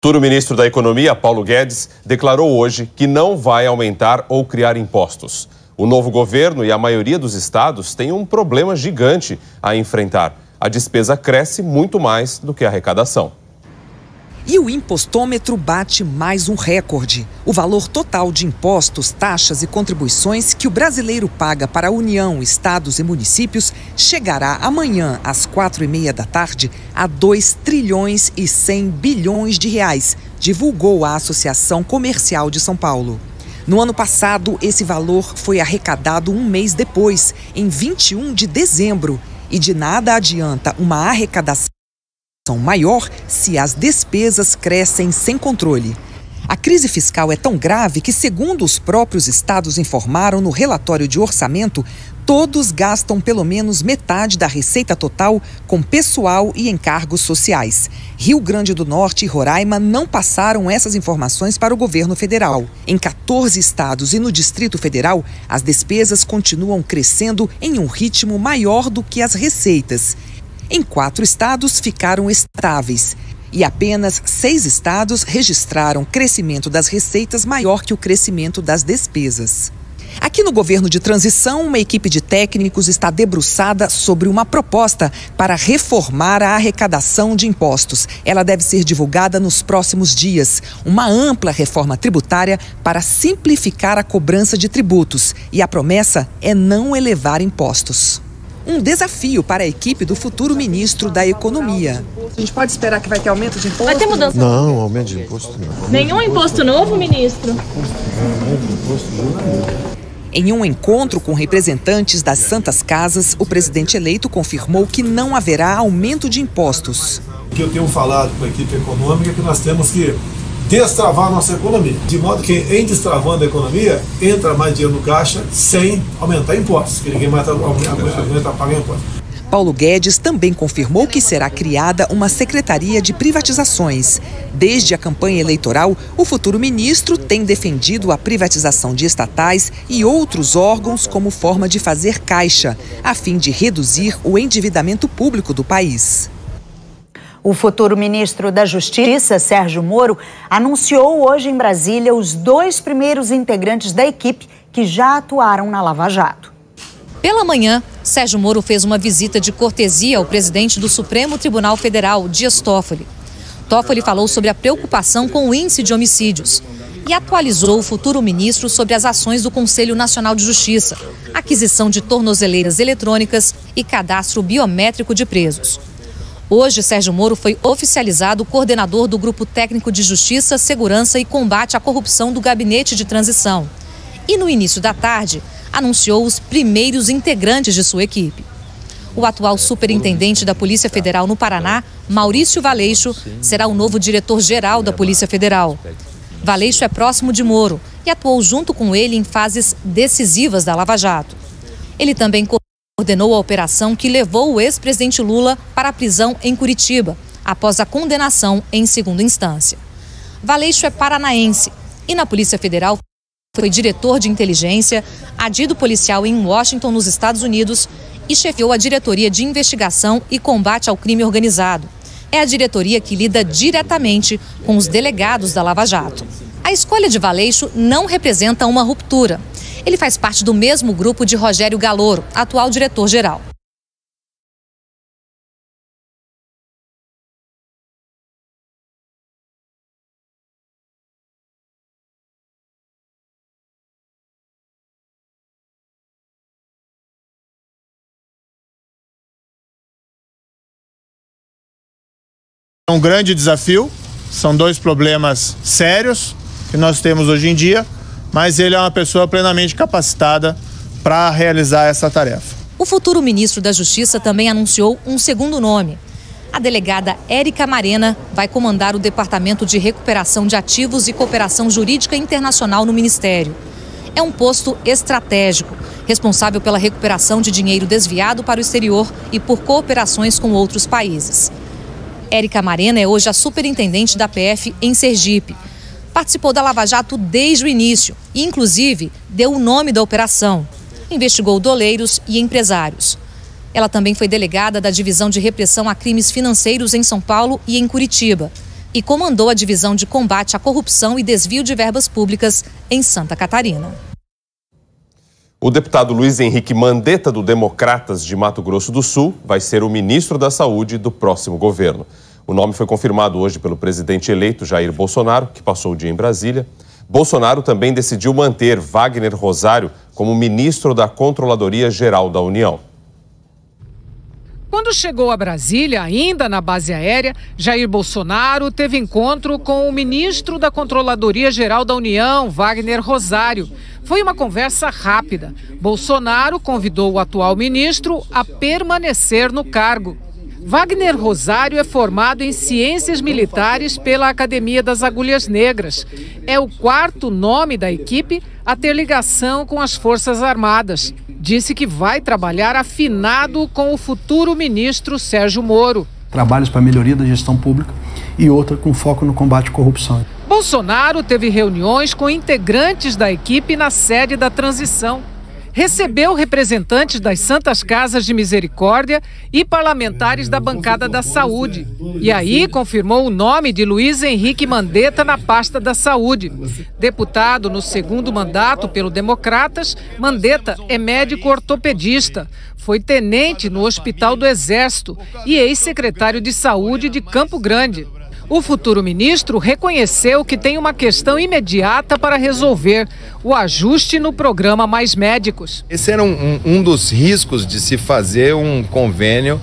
O ministro da Economia, Paulo Guedes, declarou hoje que não vai aumentar ou criar impostos. O novo governo e a maioria dos estados têm um problema gigante a enfrentar. A despesa cresce muito mais do que a arrecadação. E o impostômetro bate mais um recorde. O valor total de impostos, taxas e contribuições que o brasileiro paga para a União, estados e municípios chegará amanhã, às 4h30 da tarde, a 2 trilhões e 100 bilhões de reais, divulgou a Associação Comercial de São Paulo. No ano passado, esse valor foi arrecadado um mês depois, em 21 de dezembro. E de nada adianta uma arrecadação maior se as despesas crescem sem controle. A crise fiscal é tão grave que, segundo os próprios estados informaram no relatório de orçamento, todos gastam pelo menos metade da receita total com pessoal e encargos sociais. Rio Grande do Norte e Roraima não passaram essas informações para o governo federal. Em 14 estados e no Distrito Federal, as despesas continuam crescendo em um ritmo maior do que as receitas. Em 4 estados ficaram estáveis e apenas 6 estados registraram crescimento das receitas maior que o crescimento das despesas. Aqui no governo de transição, uma equipe de técnicos está debruçada sobre uma proposta para reformar a arrecadação de impostos. Ela deve ser divulgada nos próximos dias. Uma ampla reforma tributária para simplificar a cobrança de tributos. E a promessa é não elevar impostos. Um desafio para a equipe do futuro ministro da Economia. A gente pode esperar que vai ter aumento de imposto? Vai ter mudança? Não, aumento de imposto não. Nenhum imposto novo, ministro? Em um encontro com representantes das Santas Casas, o presidente eleito confirmou que não haverá aumento de impostos. O que eu tenho falado com a equipe econômica é que nós temos que destravar a nossa economia, de modo que, em destravando a economia, entra mais dinheiro no caixa sem aumentar impostos, que ninguém mais aguenta pagar impostos. Paulo Guedes também confirmou que será criada uma secretaria de privatizações. Desde a campanha eleitoral, o futuro ministro tem defendido a privatização de estatais e outros órgãos como forma de fazer caixa, a fim de reduzir o endividamento público do país. O futuro ministro da Justiça, Sérgio Moro, anunciou hoje em Brasília os 2 primeiros integrantes da equipe que já atuaram na Lava Jato. Pela manhã, Sérgio Moro fez uma visita de cortesia ao presidente do Supremo Tribunal Federal, Dias Toffoli. Toffoli falou sobre a preocupação com o índice de homicídios e atualizou o futuro ministro sobre as ações do Conselho Nacional de Justiça, aquisição de tornozeleiras eletrônicas e cadastro biométrico de presos. Hoje, Sérgio Moro foi oficializado coordenador do Grupo Técnico de Justiça, Segurança e Combate à Corrupção do Gabinete de Transição. E no início da tarde, anunciou os primeiros integrantes de sua equipe. O atual superintendente da Polícia Federal no Paraná, Maurício Valeixo, será o novo diretor-geral da Polícia Federal. Valeixo é próximo de Moro e atuou junto com ele em fases decisivas da Lava Jato. Ele também coordenou a operação que levou o ex-presidente Lula para a prisão em Curitiba, após a condenação em segunda instância. Valeixo é paranaense e na Polícia Federal foi diretor de inteligência, adido policial em Washington, nos Estados Unidos, e chefiou a Diretoria de Investigação e Combate ao Crime Organizado. É a diretoria que lida diretamente com os delegados da Lava Jato. A escolha de Valeixo não representa uma ruptura. Ele faz parte do mesmo grupo de Rogério Galoro, atual diretor-geral. É um grande desafio, são 2 problemas sérios que nós temos hoje em dia, mas ele é uma pessoa plenamente capacitada para realizar essa tarefa. O futuro ministro da Justiça também anunciou um segundo nome. A delegada Érica Marena vai comandar o Departamento de Recuperação de Ativos e Cooperação Jurídica Internacional no Ministério. É um posto estratégico, responsável pela recuperação de dinheiro desviado para o exterior e por cooperações com outros países. Érica Marena é hoje a superintendente da PF em Sergipe. Participou da Lava Jato desde o início e, inclusive, deu o nome da operação. Investigou doleiros e empresários. Ela também foi delegada da Divisão de Repressão a Crimes Financeiros em São Paulo e em Curitiba. e comandou a divisão de combate à corrupção e desvio de verbas públicas em Santa Catarina. O deputado Luiz Henrique Mandetta, do Democratas de Mato Grosso do Sul, vai ser o ministro da Saúde do próximo governo. O nome foi confirmado hoje pelo presidente eleito Jair Bolsonaro, que passou o dia em Brasília. Bolsonaro também decidiu manter Wagner Rosário como ministro da Controladoria Geral da União. Quando chegou a Brasília, ainda na base aérea, Jair Bolsonaro teve encontro com o ministro da Controladoria Geral da União, Wagner Rosário. Foi uma conversa rápida. Bolsonaro convidou o atual ministro a permanecer no cargo. Wagner Rosário é formado em Ciências Militares pela Academia das Agulhas Negras. É o quarto nome da equipe a ter ligação com as Forças Armadas. Disse que vai trabalhar afinado com o futuro ministro Sérgio Moro. Trabalhos para a melhoria da gestão pública e outra com foco no combate à corrupção. Bolsonaro teve reuniões com integrantes da equipe na sede da transição. Recebeu representantes das Santas Casas de Misericórdia e parlamentares da bancada da Saúde. E aí confirmou o nome de Luiz Henrique Mandetta na pasta da Saúde. Deputado no segundo mandato pelo Democratas, Mandetta é médico ortopedista. Foi tenente no Hospital do Exército e ex-secretário de Saúde de Campo Grande. O futuro ministro reconheceu que tem uma questão imediata para resolver: o ajuste no programa Mais Médicos. Esse era um dos riscos de se fazer um convênio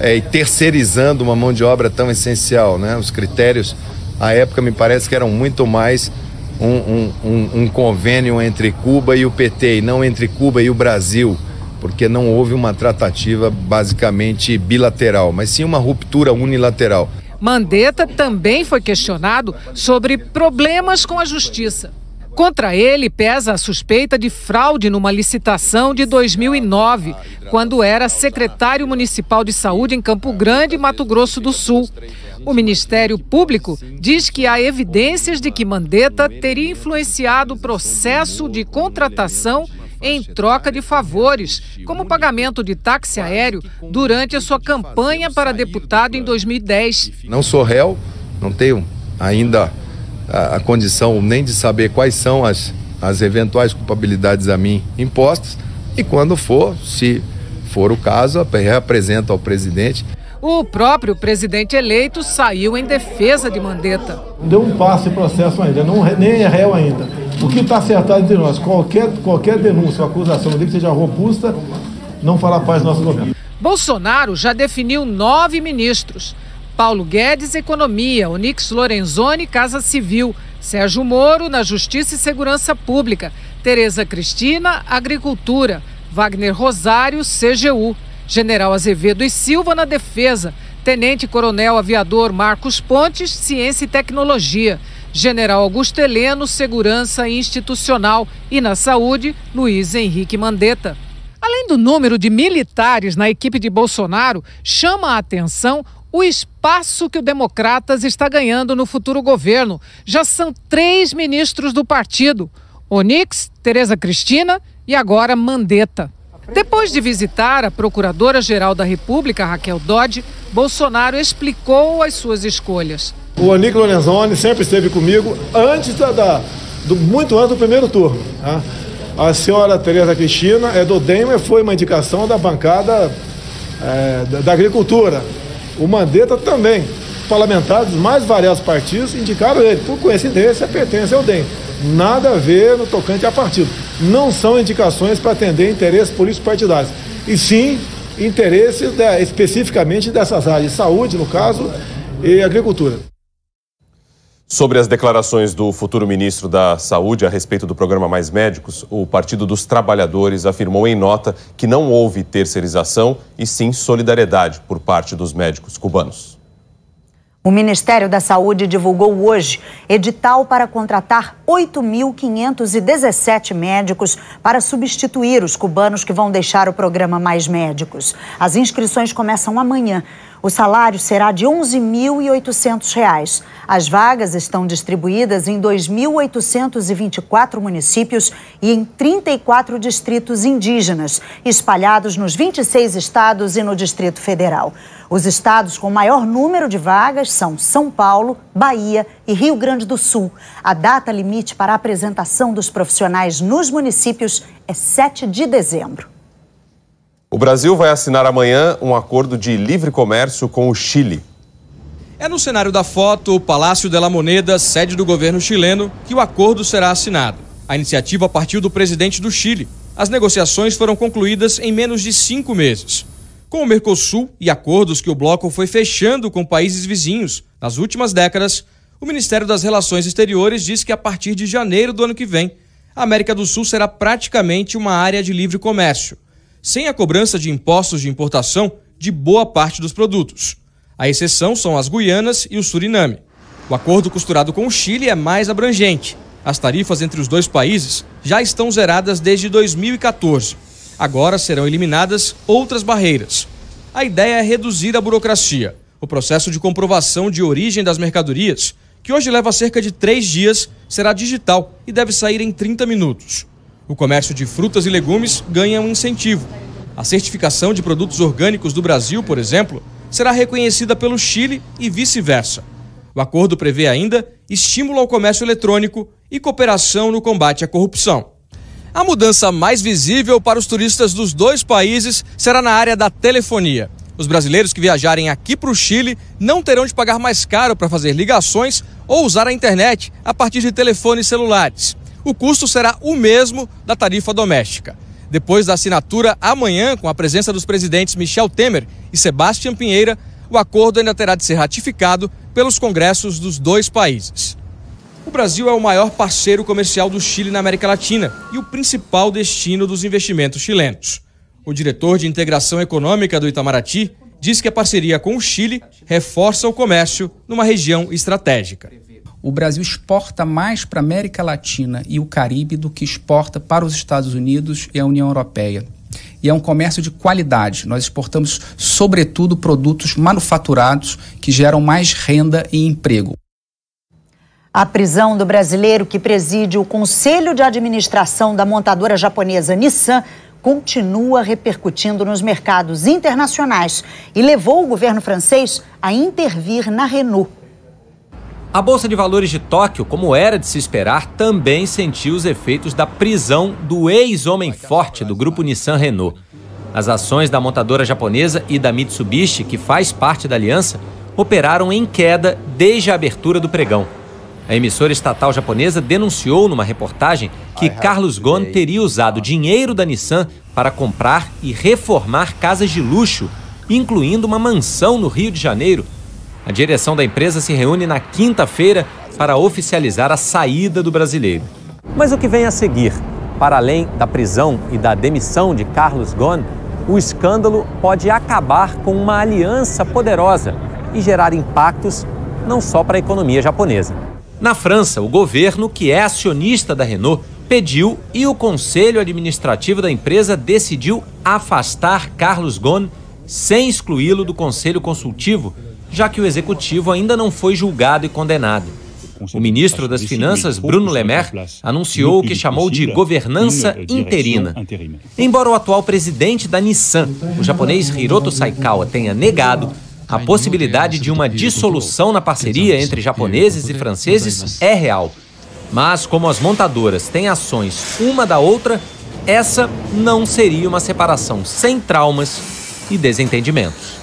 e terceirizando uma mão de obra tão essencial, né? Os critérios, à época, me parece que eram muito mais um convênio entre Cuba e o PT, e não entre Cuba e o Brasil, porque não houve uma tratativa basicamente bilateral, mas sim uma ruptura unilateral. Mandetta também foi questionado sobre problemas com a justiça. Contra ele pesa a suspeita de fraude numa licitação de 2009, quando era secretário municipal de saúde em Campo Grande, Mato Grosso do Sul. O Ministério Público diz que há evidências de que Mandetta teria influenciado o processo de contratação em troca de favores, como pagamento de táxi aéreo durante a sua campanha para deputado em 2010. Não sou réu, não tenho ainda a condição nem de saber quais são as eventuais culpabilidades a mim impostas, e quando for, se for o caso, reapresento ao presidente. O próprio presidente eleito saiu em defesa de Mandetta. Deu um passo em processo ainda, nem é réu ainda. O que está acertado entre nós, qualquer denúncia ou acusação que seja robusta, não fará parte do nosso governo. Bolsonaro já definiu 9 ministros: Paulo Guedes, Economia; Onyx Lorenzoni, Casa Civil; Sérgio Moro, na Justiça e Segurança Pública; Tereza Cristina, Agricultura; Wagner Rosário, CGU; General Azevedo e Silva, na Defesa; Tenente-Coronel Aviador Marcos Pontes, Ciência e Tecnologia; General Augusto Heleno, Segurança Institucional; e na Saúde, Luiz Henrique Mandetta. Além do número de militares na equipe de Bolsonaro, chama a atenção o espaço que o Democratas está ganhando no futuro governo. Já são 3 ministros do partido: Onyx, Tereza Cristina e agora Mandetta. Depois de visitar a Procuradora-Geral da República, Raquel Dodge, Bolsonaro explicou as suas escolhas. O Onyx Lorenzoni sempre esteve comigo muito antes do primeiro turno. Tá? A senhora Tereza Cristina é do DEM, mas foi uma indicação da bancada da Agricultura. O Mandetta também. Parlamentares dos mais variados partidos indicaram ele. Por coincidência, pertence ao DEM. Nada a ver no tocante a partido. Não são indicações para atender interesses políticos partidários, e sim interesses especificamente dessas áreas, saúde, no caso, e agricultura. Sobre as declarações do futuro ministro da Saúde a respeito do programa Mais Médicos, o Partido dos Trabalhadores afirmou em nota que não houve terceirização e sim solidariedade por parte dos médicos cubanos. O Ministério da Saúde divulgou hoje edital para contratar 8.517 médicos para substituir os cubanos que vão deixar o programa Mais Médicos. As inscrições começam amanhã. O salário será de R$ 11.800. As vagas estão distribuídas em 2.824 municípios e em 34 distritos indígenas, espalhados nos 26 estados e no Distrito Federal. Os estados com maior número de vagas são São Paulo, Bahia e Rio Grande do Sul. A data limite para a apresentação dos profissionais nos municípios é 7 de dezembro. O Brasil vai assinar amanhã um acordo de livre comércio com o Chile. É no cenário da foto, o Palácio de la Moneda, sede do governo chileno, que o acordo será assinado. A iniciativa partiu do presidente do Chile. As negociações foram concluídas em menos de 5 meses. Com o Mercosul e acordos que o bloco foi fechando com países vizinhos nas últimas décadas, o Ministério das Relações Exteriores diz que a partir de janeiro do ano que vem, a América do Sul será praticamente uma área de livre comércio, sem a cobrança de impostos de importação de boa parte dos produtos. A exceção são as Guianas e o Suriname. O acordo costurado com o Chile é mais abrangente. As tarifas entre os dois países já estão zeradas desde 2014. Agora serão eliminadas outras barreiras. A ideia é reduzir a burocracia. O processo de comprovação de origem das mercadorias, que hoje leva cerca de 3 dias, será digital e deve sair em 30 minutos. O comércio de frutas e legumes ganha um incentivo. A certificação de produtos orgânicos do Brasil, por exemplo, será reconhecida pelo Chile e vice-versa. O acordo prevê ainda estímulo ao comércio eletrônico e cooperação no combate à corrupção. A mudança mais visível para os turistas dos dois países será na área da telefonia. Os brasileiros que viajarem aqui para o Chile não terão de pagar mais caro para fazer ligações ou usar a internet a partir de telefones celulares. O custo será o mesmo da tarifa doméstica. Depois da assinatura amanhã, com a presença dos presidentes Michel Temer e Sebastián Pinheira, o acordo ainda terá de ser ratificado pelos congressos dos dois países. O Brasil é o maior parceiro comercial do Chile na América Latina e o principal destino dos investimentos chilenos. O diretor de integração econômica do Itamaraty diz que a parceria com o Chile reforça o comércio numa região estratégica. O Brasil exporta mais para a América Latina e o Caribe do que exporta para os Estados Unidos e a União Europeia. E é um comércio de qualidade. Nós exportamos, sobretudo, produtos manufaturados que geram mais renda e emprego. A prisão do brasileiro que preside o Conselho de Administração da montadora japonesa Nissan continua repercutindo nos mercados internacionais e levou o governo francês a intervir na Renault. A Bolsa de Valores de Tóquio, como era de se esperar, também sentiu os efeitos da prisão do ex-homem forte do grupo Nissan-Renault. As ações da montadora japonesa e da Mitsubishi, que faz parte da aliança, operaram em queda desde a abertura do pregão. A emissora estatal japonesa denunciou numa reportagem que Carlos Ghosn teria usado dinheiro da Nissan para comprar e reformar casas de luxo, incluindo uma mansão no Rio de Janeiro. A direção da empresa se reúne na quinta-feira para oficializar a saída do brasileiro. Mas o que vem a seguir? Para além da prisão e da demissão de Carlos Ghosn, o escândalo pode acabar com uma aliança poderosa e gerar impactos não só para a economia japonesa. Na França, o governo, que é acionista da Renault, pediu e o conselho administrativo da empresa decidiu afastar Carlos Ghosn sem excluí-lo do conselho consultivo, já que o executivo ainda não foi julgado e condenado. O ministro das Finanças, Bruno Le Maire, anunciou o que chamou de governança interina. Embora o atual presidente da Nissan, o japonês Hiroto Saikawa, tenha negado, a possibilidade de uma dissolução na parceria entre japoneses e franceses é real. Mas, como as montadoras têm ações uma da outra, essa não seria uma separação sem traumas e desentendimentos.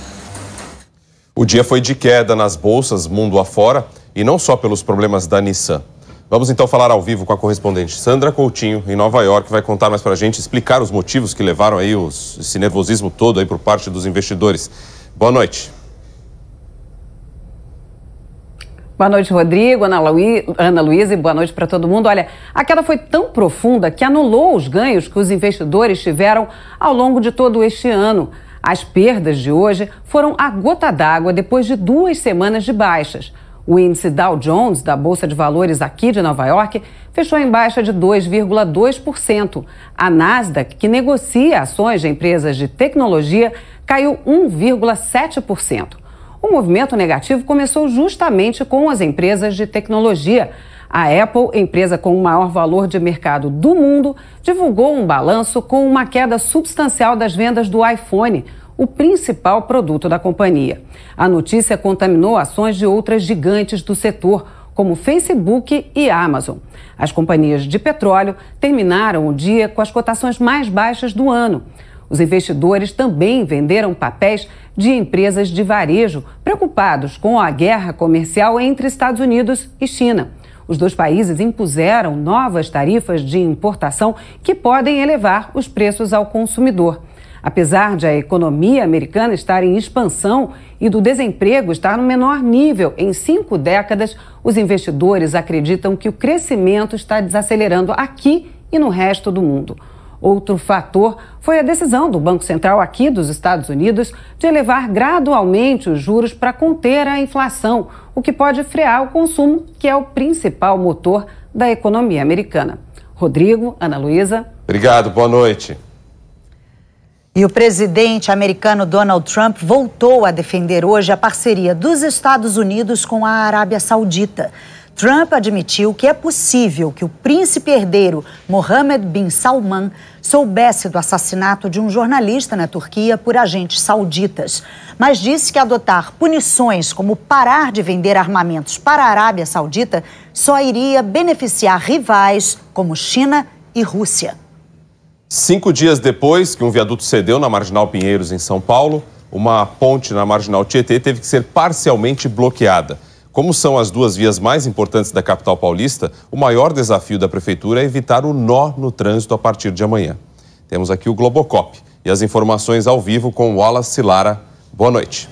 O dia foi de queda nas bolsas mundo afora e não só pelos problemas da Nissan. Vamos então falar ao vivo com a correspondente Sandra Coutinho, em Nova York, que vai contar mais para a gente, explicar os motivos que levaram aí esse nervosismo todo aí por parte dos investidores. Boa noite. Boa noite, Rodrigo, Ana Luísa, e boa noite para todo mundo. Olha, a queda foi tão profunda que anulou os ganhos que os investidores tiveram ao longo de todo este ano. As perdas de hoje foram a gota d'água depois de 2 semanas de baixas. O índice Dow Jones, da Bolsa de Valores aqui de Nova York, fechou em baixa de 2,2%. A Nasdaq, que negocia ações de empresas de tecnologia, caiu 1,7%. O movimento negativo começou justamente com as empresas de tecnologia. A Apple, empresa com o maior valor de mercado do mundo, divulgou um balanço com uma queda substancial das vendas do iPhone, o principal produto da companhia. A notícia contaminou ações de outras gigantes do setor, como Facebook e Amazon. As companhias de petróleo terminaram o dia com as cotações mais baixas do ano. Os investidores também venderam papéis de empresas de varejo, preocupados com a guerra comercial entre Estados Unidos e China. Os dois países impuseram novas tarifas de importação que podem elevar os preços ao consumidor. Apesar de a economia americana estar em expansão e do desemprego estar no menor nível em 5 décadas, os investidores acreditam que o crescimento está desacelerando aqui e no resto do mundo. Outro fator foi a decisão do Banco Central aqui dos Estados Unidos de elevar gradualmente os juros para conter a inflação, o que pode frear o consumo, que é o principal motor da economia americana. Rodrigo, Ana Luísa. Obrigado, boa noite. E o presidente americano Donald Trump voltou a defender hoje a parceria dos Estados Unidos com a Arábia Saudita. Trump admitiu que é possível que o príncipe herdeiro Mohammed bin Salman soubesse do assassinato de um jornalista na Turquia por agentes sauditas, mas disse que adotar punições como parar de vender armamentos para a Arábia Saudita só iria beneficiar rivais como China e Rússia. 5 dias depois que um viaduto cedeu na Marginal Pinheiros, em São Paulo, uma ponte na Marginal Tietê teve que ser parcialmente bloqueada. Como são as duas vias mais importantes da capital paulista, o maior desafio da prefeitura é evitar o nó no trânsito a partir de amanhã. Temos aqui o Globocop e as informações ao vivo com o Wallace Lara. Boa noite.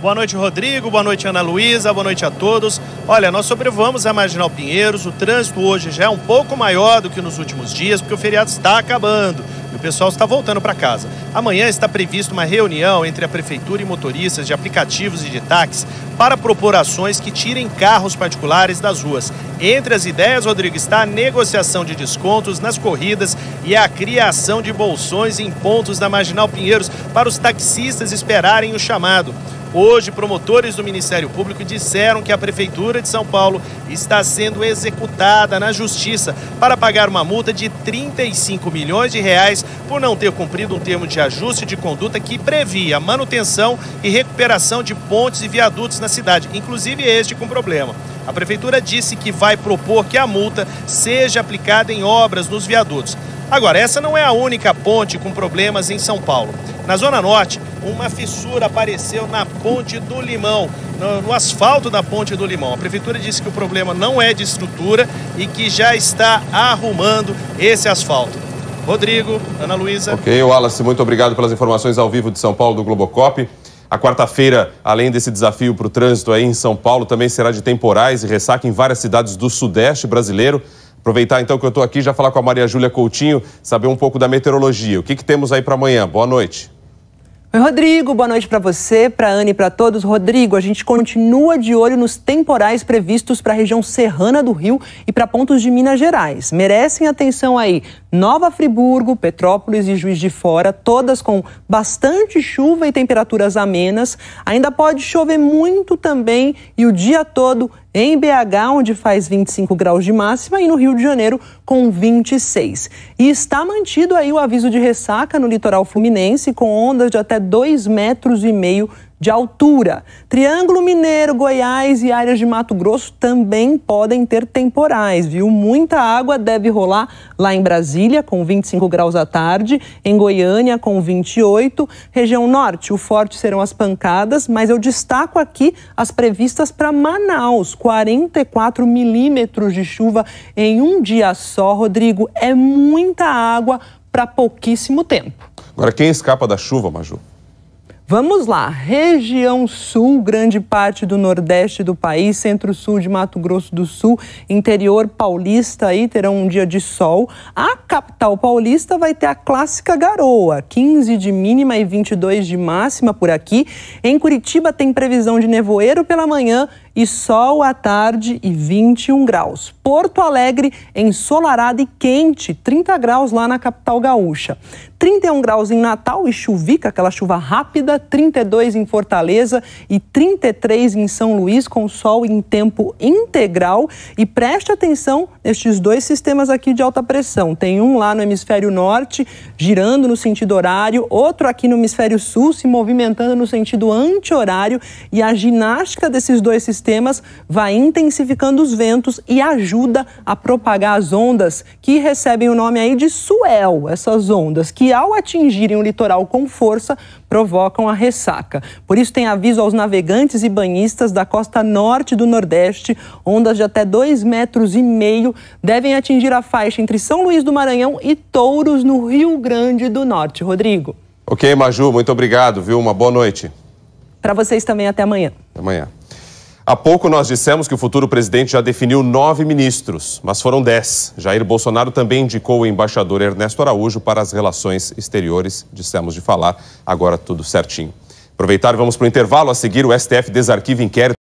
Boa noite, Rodrigo. Boa noite, Ana Luísa. Boa noite a todos. Olha, nós sobrevoamos a Marginal Pinheiros. O trânsito hoje já é um pouco maior do que nos últimos dias, porque o feriado está acabando e o pessoal está voltando para casa. Amanhã está prevista uma reunião entre a prefeitura e motoristas de aplicativos e de táxis para propor ações que tirem carros particulares das ruas. Entre as ideias, Rodrigo, está a negociação de descontos nas corridas e a criação de bolsões em pontos da Marginal Pinheiros para os taxistas esperarem o chamado. Hoje, promotores do Ministério Público disseram que a Prefeitura de São Paulo está sendo executada na Justiça para pagar uma multa de 35 milhões de reais por não ter cumprido um termo de ajuste de conduta que previa manutenção e recuperação de pontes e viadutos na cidade, inclusive este com problema. A Prefeitura disse que vai propor que a multa seja aplicada em obras nos viadutos. Agora, essa não é a única ponte com problemas em São Paulo. Na Zona Norte, uma fissura apareceu na Ponte do Limão, no asfalto da Ponte do Limão. A Prefeitura disse que o problema não é de estrutura e que já está arrumando esse asfalto. Rodrigo, Ana Luísa. Ok, Wallace, muito obrigado pelas informações ao vivo de São Paulo do Globocop. A quarta-feira, além desse desafio para o trânsito aí em São Paulo, também será de temporais e ressaca em várias cidades do Sudeste brasileiro. Aproveitar então que eu estou aqui, já falar com a Maria Júlia Coutinho, saber um pouco da meteorologia. O que temos aí para amanhã? Boa noite. Oi, Rodrigo. Boa noite para você, para a Ana e para todos. Rodrigo, a gente continua de olho nos temporais previstos para a região serrana do Rio e para pontos de Minas Gerais. Merecem atenção aí Nova Friburgo, Petrópolis e Juiz de Fora, todas com bastante chuva e temperaturas amenas. Ainda pode chover muito também e o dia todo em BH, onde faz 25 graus de máxima, e no Rio de Janeiro com 26. E está mantido aí o aviso de ressaca no litoral fluminense, com ondas de até 2,5 metros de altura. Triângulo Mineiro, Goiás e áreas de Mato Grosso também podem ter temporais, viu? Muita água deve rolar lá em Brasília, com 25 graus à tarde, em Goiânia, com 28. Região Norte, o forte serão as pancadas, mas eu destaco aqui as previstas para Manaus, 44 milímetros de chuva em um dia só. Rodrigo, é muita água para pouquíssimo tempo. Agora, quem escapa da chuva, Maju? Vamos lá, região sul, grande parte do nordeste do país, centro-sul de Mato Grosso do Sul, interior paulista aí terão um dia de sol. A capital paulista vai ter a clássica garoa, 15 de mínima e 22 de máxima por aqui. Em Curitiba tem previsão de nevoeiro pela manhã e sol à tarde e 21 graus. Porto Alegre ensolarado e quente, 30 graus lá na capital gaúcha. 31 graus em Natal e chuvica, aquela chuva rápida, 32 em Fortaleza e 33 em São Luís, com sol em tempo integral. E preste atenção nestes dois sistemas aqui de alta pressão. Tem um lá no hemisfério norte, girando no sentido horário, outro aqui no hemisfério sul, se movimentando no sentido anti-horário. E a ginástica desses dois sistemas vai intensificando os ventos e ajuda a propagar as ondas que recebem o nome aí de swell, essas ondas que ao atingirem o litoral com força, provocam a ressaca. Por isso tem aviso aos navegantes e banhistas da costa norte do Nordeste, ondas de até 2,5 metros devem atingir a faixa entre São Luís do Maranhão e Touros, no Rio Grande do Norte. Rodrigo. Ok, Maju, muito obrigado, viu? Uma boa noite. Para vocês também, até amanhã. Até amanhã. Há pouco nós dissemos que o futuro presidente já definiu 9 ministros, mas foram 10. Jair Bolsonaro também indicou o embaixador Ernesto Araújo para as relações exteriores. Dissemos de falar, agora tudo certinho. Aproveitar e vamos para o intervalo. A seguir, o STF desarquiva inquérito